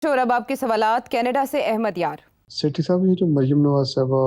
और अब आपके सवालात कनाडा से अहमद यार। सेठी साहब, ये जो मरियम नवाज साहबा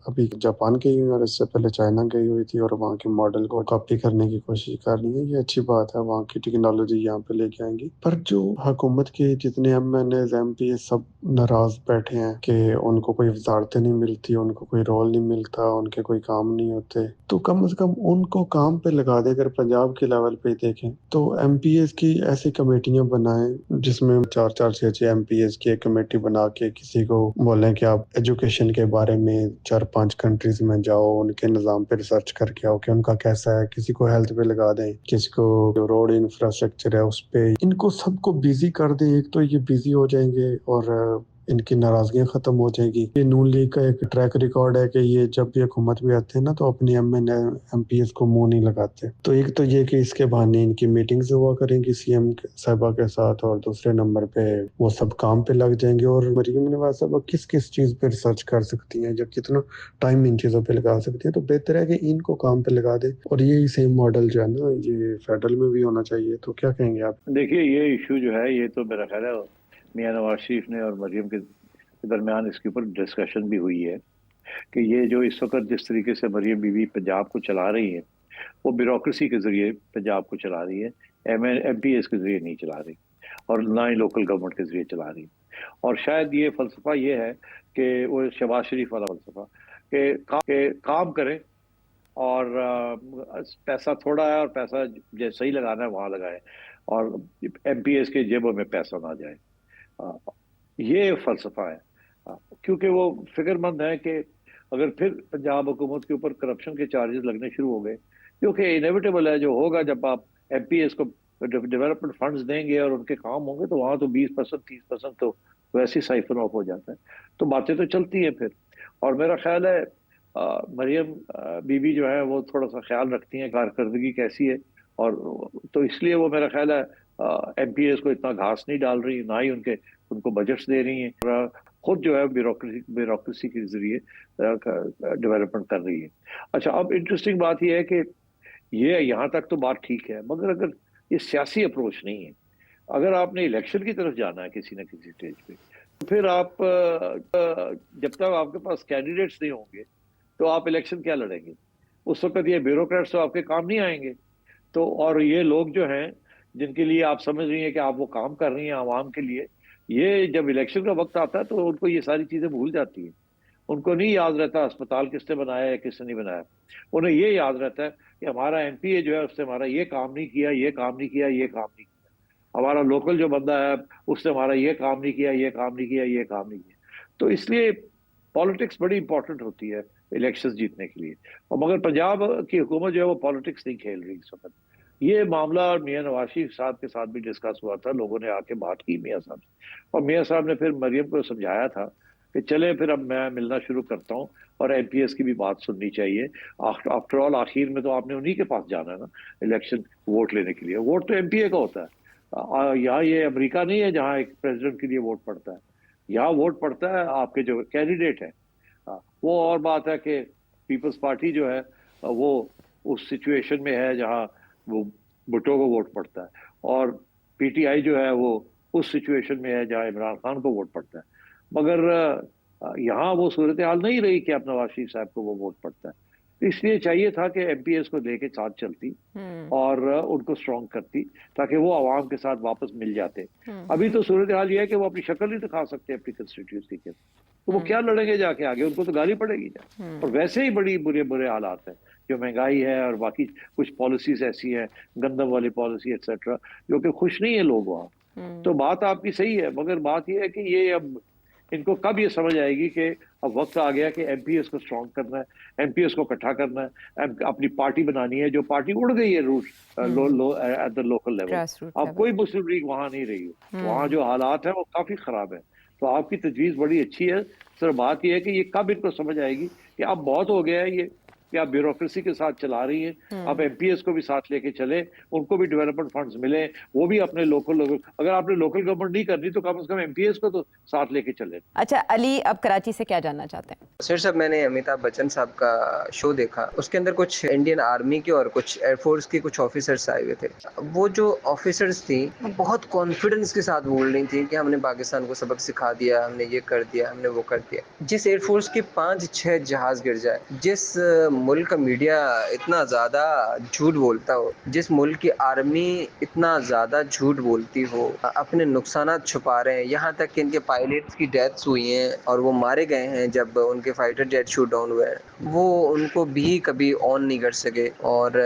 अभी जापान गई हुई और इससे पहले चाइना गई हुई थी और वहाँ के मॉडल को कॉपी करने की कोशिश कर रही है। ये अच्छी बात है, वहाँ की टेक्नोलॉजी यहाँ पे लेके आएंगी। पर जो हुकूमत के जितने एमएनए एमपी सब नाराज बैठे हैं कि उनको कोई वजारतें नहीं मिलती, उनको कोई रोल नहीं मिलता, उनके कोई काम नहीं होते, तो कम से कम उनको काम पे लगा दे। अगर पंजाब के लेवल पे देखें तो एमपीएस की ऐसी कमेटियां बनाएं जिसमें चार चार छह छह एमपीएस की एक कमेटी बना के किसी को बोलें कि आप एजुकेशन के बारे में 4-5 कंट्रीज में जाओ, उनके निज़ाम पे रिसर्च करके आओ कि उनका कैसा है। किसी को हेल्थ पे लगा दें, किसी को जो रोड इंफ्रास्ट्रक्चर है उस पे, इनको सबको बिजी कर दें। एक तो ये बिजी हो जाएंगे और इनकी नाराजगियां खत्म हो जाएगी। ये नून लीग का एक ट्रैक रिकॉर्ड है कि ये जब भी हुकूमत भी आते हैं ना तो अपनी एमएनए एमपीएस को मुंह नहीं लगाते। तो एक तो ये कि इसके बहाने इनकी मीटिंग्स हुआ करेंगी सीएम साहबा के साथ, और दूसरे नंबर पे वो सब काम पे लग जाएंगे। और मरीम नवाज साहबा किस किस चीज पे रिसर्च कर सकती हैं, जब कितना टाइम इन चीजों पे लगा सकती हैं, तो बेहतर है कि इनको काम पे लगा दे। और यही सेम मॉडल जो है ना, ये फेडरल में भी होना चाहिए। तो क्या कहेंगे आप? देखिए, ये इशू जो है ये तो मेरा ख्याल है मियां नवाज शरीफ ने और मरियम के दरमियान इसके ऊपर डिस्कशन भी हुई है कि ये जो इस वक्त जिस तरीके से मरियम बीवी पंजाब को चला रही है वो ब्यूरोक्रेसी के जरिए पंजाब को चला रही है, एमपीएस के जरिए नहीं चला रही और ना ही लोकल गवर्नमेंट के जरिए चला रही। और शायद ये फलसफा ये है कि वो शहबाज शरीफ वाला फलसफा के काम करें और पैसा थोड़ा है और पैसा जैसे सही लगाना है वहां लगाए और एमपीएस के जेबों में पैसा ना जाए। अ, ये फलसफा है। क्योंकि वो फिक्रमंद है कि अगर फिर पंजाब हुकूमत के ऊपर करप्शन के चार्जेस लगने शुरू हो गए, क्योंकि इनेविटेबल है जो होगा जब आप एमपीएस को डेवलपमेंट फंड्स देंगे और उनके काम होंगे तो वहां तो 20% 30% तो वैसे ही साइफन ऑफ हो जाता है। तो बातें तो चलती हैं फिर। और मेरा ख्याल है मरियम बीबी जो है वो थोड़ा सा ख्याल रखती हैं कारकर्दगी कैसी है, और तो इसलिए वो मेरा ख्याल है एमपीएस को इतना घास नहीं डाल रही, ना ही उनको बजट्स दे रही हैं, और खुद जो है ब्यूरोक्रेसी के जरिए डेवलपमेंट कर रही है। अच्छा, अब इंटरेस्टिंग बात यह है कि ये यहाँ तक तो बात ठीक है, मगर अगर ये सियासी अप्रोच नहीं है, अगर आपने इलेक्शन की तरफ जाना है किसी न किसी स्टेज पे, तो फिर आप जब तक आपके पास कैंडिडेट्स नहीं होंगे तो आप इलेक्शन क्या लड़ेंगे? उस वक्त ये ब्यूरोक्रेट्स तो आपके काम नहीं आएंगे। तो और ये लोग जो हैं जिनके लिए आप समझ रही हैं कि आप वो काम कर रही हैं आवाम के लिए, ये जब इलेक्शन का वक्त आता है तो उनको ये सारी चीजें भूल जाती हैं। उनको नहीं याद रहता अस्पताल किसने बनाया है किसने नहीं बनाया। उन्हें ये याद रहता है कि हमारा एमपीए जो है उसने हमारा ये काम नहीं किया, ये काम नहीं किया, ये काम नहीं किया। हमारा लोकल जो बंदा है उसने हमारा ये काम नहीं किया, ये काम नहीं किया, ये काम नहीं किया। तो इसलिए पॉलिटिक्स बड़ी इंपॉर्टेंट होती है इलेक्शंस जीतने के लिए। और मगर पंजाब की हुकूमत जो है वो पॉलिटिक्स नहीं खेल रही इस वक्त। ये मामला मियां नवाज शरीफ साहब के साथ भी डिस्कस हुआ था, लोगों ने आके बात की मियां साहब से, और मियां साहब ने फिर मरियम को समझाया था कि चले फिर अब मैं मिलना शुरू करता हूँ और एमपीएस की भी बात सुननी चाहिए। आफ्टर ऑल आखिर में तो आपने उन्हीं के पास जाना है ना इलेक्शन वोट लेने के लिए। वोट तो एमपीए का होता है। यहाँ ये अमेरिका नहीं है जहाँ एक प्रेसिडेंट के लिए वोट पड़ता है। यहाँ वोट पड़ता है आपके जो कैंडिडेट है। वो और बात है कि पीपल्स पार्टी जो है वो उस सिचुएशन में है जहाँ वो भुट्टो को वोट पड़ता है, और पीटीआई जो है वो उस सिचुएशन में है जहाँ इमरान खान को वोट पड़ता है। मगर यहाँ वो सूरत हाल नहीं रही कि अब नवाज शरीफ साहब को वो वोट पड़ता है। इसलिए चाहिए था कि एमपीएस को लेके साथ चलती और उनको स्ट्रॉन्ग करती ताकि वो आवाम के साथ वापस मिल जाते। अभी तो सूरत हाल ये है कि वो अपनी शक्ल नहीं दिखा सकते अपनी कंस्टिट्यूंसी के, तो वो क्या लड़ेंगे जाके आगे? उनको तो गाली पड़ेगी जा। और वैसे ही बड़ी बुरे बुरे हालात हैं, जो महंगाई है और बाकी कुछ पॉलिसीज ऐसी हैं, गंदम वाली पॉलिसी एक्सेट्रा, जो कि खुश नहीं है लोग वहाँ। तो बात आपकी सही है, मगर बात यह है कि ये अब इनको कब ये समझ आएगी कि अब वक्त आ गया कि एमपीएस को स्ट्रॉन्ग करना है, एमपीएस को इकट्ठा करना है, अपनी पार्टी बनानी है। जो पार्टी उड़ गई है root at the local level, अब कोई मुस्लिम लीग वहां नहीं रही है। वहां जो हालात है वो काफी खराब है। तो आपकी तजवीज बड़ी अच्छी है, सर बात यह है कि ये कब इनको समझ आएगी कि अब बहुत हो गया है, ये कि आप ब्यूरोक्रेसी के साथ चला रही हैं, आप एमपीएस को भी साथ लेके चले, उनको भी डेवलपमेंट फंड्स मिले, वो भी अपने लोकल, अगर आपने लोकल गवर्नमेंट नहीं करनी तो कम से कम एमपीएस को तो साथ लेके चले। अच्छा अली, अब कराची से क्या जानना चाहते हैं? सर साहब, मैंने अमिताभ बच्चन साहब का शो देखा, उसके अंदर कुछ इंडियन आर्मी के और कुछ एयरफोर्स के कुछ ऑफिसर्स आए हुए थे। वो जो ऑफिसर्स थी वो बहुत कॉन्फिडेंस के साथ बोल रही थी कि हमने पाकिस्तान को सबक सिखा दिया, हमने ये कर दिया, हमने वो कर दिया। जिस एयरफोर्स के 5-6 जहाज गिर जाए, जिस मुल्क का मीडिया इतना ज़्यादा झूठ बोलता हो, जिस मुल्क की आर्मी इतना ज़्यादा झूठ बोलती हो, अपने नुकसानात छुपा रहे हैं, यहाँ तक कि इनके पायलट्स की डेथ्स हुई हैं और वो मारे गए हैं जब उनके फाइटर जेट शूट डाउन हुए हैं, वो उनको भी कभी ऑन नहीं कर सके। और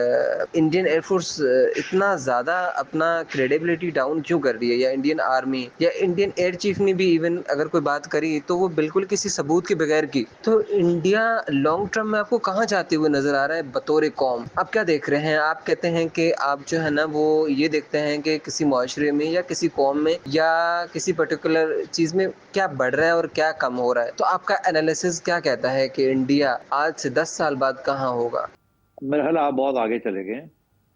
इंडियन एयरफोर्स इतना ज़्यादा अपना क्रेडिबिलिटी डाउन क्यों कर रही है, या इंडियन आर्मी या इंडियन एयर चीफ ने भी इवन अगर कोई बात करी तो वो बिल्कुल किसी सबूत के बगैर की। तो इंडिया लॉन्ग टर्म में आपको कहाँ जाते हुए नजर आ रहा है बतौर कौम? आप क्या देख रहे हैं? आप कहते हैं कि आप जो है ना वो ये देखते हैं कि किसी मुआशरे में या किसी कौम में या किसी पर्टिकुलर चीज़ में क्या बढ़ रहा है और क्या कम हो रहा है। तो आपका एनालिसिस क्या कहता है कि इंडिया आज से 10 साल बाद कहाँ होगा? मेरा ख्याल आप बहुत आगे चले गए हैं।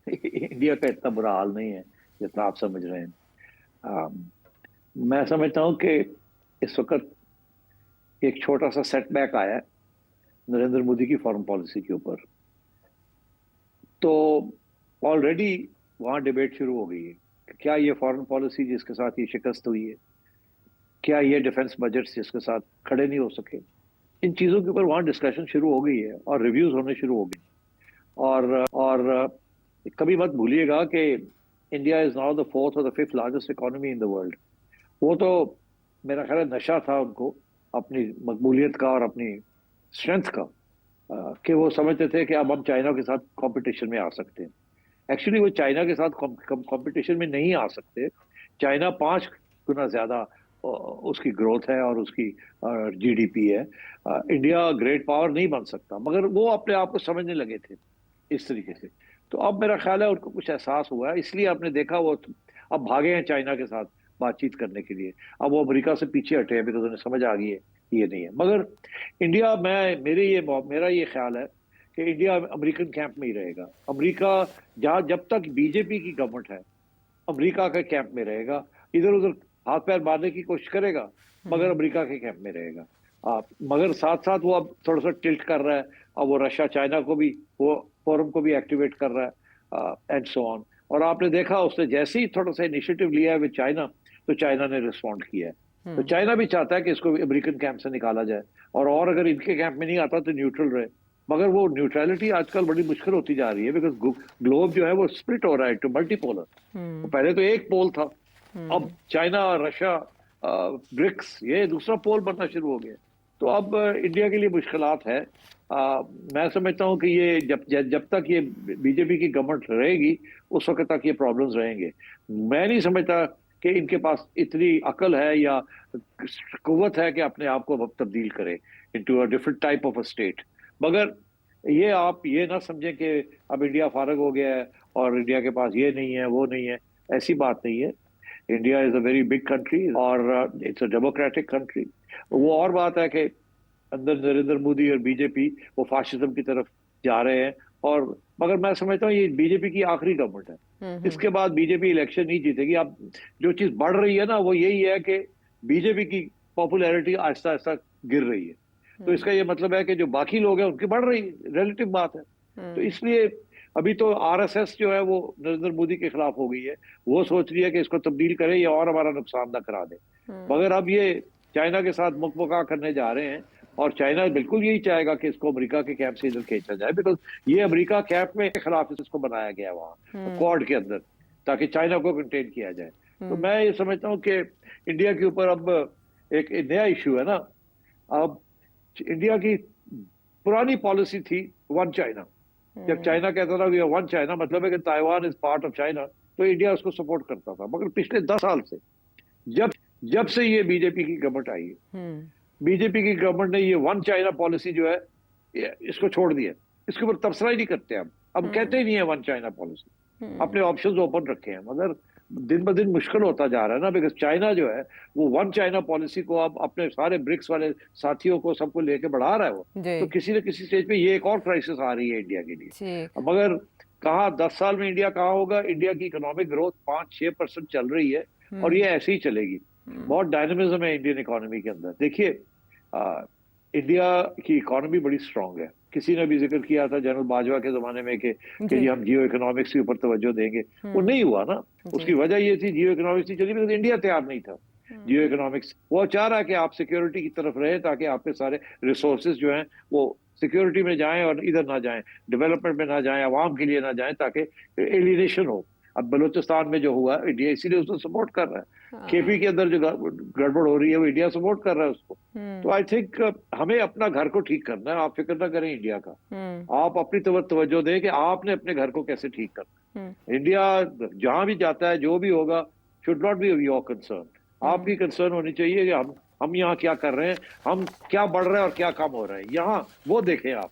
इंडिया का इतना बुरा हाल नहीं है जितना आप समझ रहे हैं। मैं समझता हूँ कि इस वक्त एक छोटा सा सेटबैक आया है नरेंद्र मोदी की फॉरेन पॉलिसी के ऊपर। तो ऑलरेडी वहाँ डिबेट शुरू हो गई है कि क्या ये फॉरेन पॉलिसी जिसके साथ ये शिकस्त हुई है, क्या ये डिफेंस बजट जिसके साथ खड़े नहीं हो सके, इन चीज़ों के ऊपर वहाँ डिस्कशन शुरू हो गई है और रिव्यूज होने शुरू हो गए। और कभी मत भूलिएगा कि India is now the 4th और the 5th largest economy in the world. वो तो मेरा ख्याल नशा था उनको अपनी मकबूलियत का और अपनी स्ट्रेंथ का, कि वो समझते थे कि अब हम चाइना के साथ कंपटीशन में आ सकते हैं। एक्चुअली वो चाइना के साथ कंपटीशन में नहीं आ सकते। चाइना 5 गुना ज्यादा उसकी ग्रोथ है और उसकी जीडीपी है। इंडिया ग्रेट पावर नहीं बन सकता, मगर वो अपने आप को समझने लगे थे इस तरीके से। तो अब मेरा ख्याल है उनको कुछ एहसास हुआ है, इसलिए आपने देखा वो अब भागे हैं चाइना के साथ बातचीत करने के लिए। अब वो अमेरिका से पीछे हटे हैं बिकॉज उन्हें समझ आ गई है ये नहीं है। मगर इंडिया, मेरा ये ख्याल है कि इंडिया अमेरिकन कैंप में ही रहेगा। अमेरिका जहाँ जब तक बीजेपी की गवर्नमेंट है अमेरिका के कैंप में रहेगा, इधर उधर हाथ पैर मारने की कोशिश करेगा मगर अमेरिका के कैंप में रहेगा। मगर साथ साथ वो अब थोड़ा सा टिल्ट कर रहा है, अब वो रशिया चाइना को भी, वो फोरम को भी एक्टिवेट कर रहा है एंड सो ऑन। और आपने देखा उसने जैसे ही थोड़ा सा इनिशिएटिव लिया है विद चाइना, तो चाइना ने रिस्पॉन्ड किया है। तो चाइना भी चाहता है कि इसको अमेरिकन कैंप से निकाला जाए और अगर इनके कैंप में नहीं आता तो न्यूट्रल रहे। मगर वो न्यूट्रलिटी आजकल बड़ी मुश्किल होती जा रही है बिकॉज ग्लोब जो है वो स्प्लिट हो रहा है टू मल्टीपोलर। पहले तो एक पोल था, अब चाइना, रशिया, ब्रिक्स, ये दूसरा पोल बनना शुरू हो गया। तो अब इंडिया के लिए मुश्किलात है। मैं समझता हूँ कि ये जब तक ये बीजेपी की गवर्नमेंट रहेगी उस वक्त तक ये प्रॉब्लम्स रहेंगे। मैं नहीं समझता कि इनके पास इतनी अकल है या कुव्वत है कि अपने आप को तब्दील करे into a different type of a state. मगर ये आप ये ना समझें कि अब इंडिया फारग हो गया है और इंडिया के पास ये नहीं है वो नहीं है, ऐसी बात नहीं है। India is a very big country और इट्स अ डेमोक्रेटिक कंट्री। वो और बात है कि अंदर नरेंद्र मोदी और बीजेपी वो फाशिज्म की तरफ जा रहे हैं। और मगर मैं समझता हूँ ये बीजेपी की आखिरी गवर्नमेंट है, इसके बाद बीजेपी इलेक्शन नहीं जीतेगी। अब जो चीज बढ़ रही है ना वो यही है कि बीजेपी की पॉपुलैरिटी आहिस्ता आहिस्ता गिर रही है। तो इसका ये मतलब है कि जो बाकी लोग हैं उनकी बढ़ रही है, रिलेटिव बात है। तो इसलिए अभी तो आरएसएस जो है वो नरेंद्र मोदी के खिलाफ हो गई है, वो सोच रही है कि इसको तब्दील करे या और हमारा नुकसान ना करा दे। मगर अब ये चाइना के साथ मुकबका करने जा रहे हैं और चाइना बिल्कुल यही चाहेगा कि इसको अमेरिका के कैंप से इधर खींचा जाए बिकॉज ये अमेरिका कैंप में खिलाफ इसको बनाया गया वहाँ क्वाड के अंदर, ताकि चाइना को कंटेन किया जाए। तो मैं ये समझता हूँ कि इंडिया के ऊपर अब एक नया इश्यू है ना। अब इंडिया की पुरानी पॉलिसी थी वन चाइना। जब चाइना कहता था वन चाइना मतलब है कि Taiwan is part of China, तो इंडिया उसको सपोर्ट करता था। मगर पिछले 10 साल से जब से ये बीजेपी की गवर्नमेंट आई है, बीजेपी की गवर्नमेंट ने ये वन चाइना पॉलिसी जो है इसको छोड़ दिया, इसके ऊपर तबसरा ही नहीं करते। अब कहते ही नहीं है वन चाइना पॉलिसी, अपने ऑप्शंस ओपन रखे हैं। मगर दिन ब दिन मुश्किल होता जा रहा है ना, बिकॉज चाइना जो है वो वन चाइना पॉलिसी को अब अपने सारे ब्रिक्स वाले साथियों को सबको लेके बढ़ा रहा है वो। जी तो किसी न किसी स्टेज पे ये एक और क्राइसिस आ रही है इंडिया के लिए। ठीक। मगर कहाँ 10 साल में इंडिया कहाँ होगा? इंडिया की इकोनॉमिक ग्रोथ 5-6% चल रही है और ये ऐसे ही चलेगी। बहुत डायनेमिज्म है इंडियन इकोनॉमी के अंदर। देखिए इंडिया की इकोनॉमी बड़ी स्ट्रांग है। किसी ने भी जिक्र किया था जनरल बाजवा के जमाने में कि जी हम जियो इकोनॉमिक्स के ऊपर तवज्जो देंगे, वो नहीं हुआ ना। उसकी वजह ये थी जियो इकोनॉमिक्स नहीं चली बिकॉज इंडिया तैयार नहीं था। जियो इकोनॉमिक्स वो चाह रहा है कि आप सिक्योरिटी की तरफ रहे ताकि आपके सारे रिसोर्सेज जो हैं वो सिक्योरिटी में जाएं और इधर ना जाएं, डेवलपमेंट में ना जाएं, आवाम के लिए ना जाएं, ताकि एलिनेशन हो। अब बलूचिस्तान में जो हुआ इंडिया इसीलिए उसको सपोर्ट कर रहा है। केपी के अंदर जो गड़बड़ हो रही है वो इंडिया सपोर्ट कर रहा है उसको। तो आई थिंक हमें अपना घर को ठीक करना है। आप फिक्र ना करें इंडिया का, आप अपनी तवज्जो दें कि आपने अपने घर को कैसे ठीक करना है। इंडिया जहां भी जाता है जो भी होगा should not be your concern. आपकी कंसर्न होनी चाहिए कि हम यहाँ क्या कर रहे हैं, हम क्या बढ़ रहे हैं और क्या कम हो रहे हैं, यहाँ वो देखें आप।